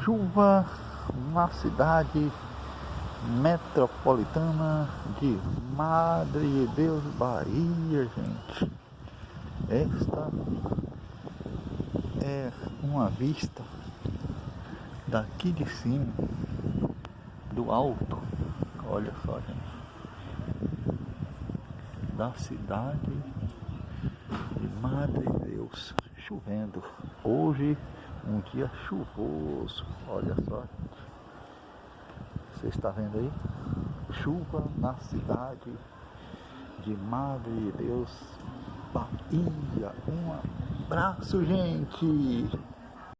chuva na cidade metropolitana de Madre de Deus, Bahia, gente. Esta é uma vista daqui de cima, do alto, olha só, gente, da cidade de Madre de Deus, chovendo. Hoje, um dia chuvoso, olha só, gente. Você está vendo aí? Chuva na cidade de Madre de Deus, Bahia. Um abraço, gente!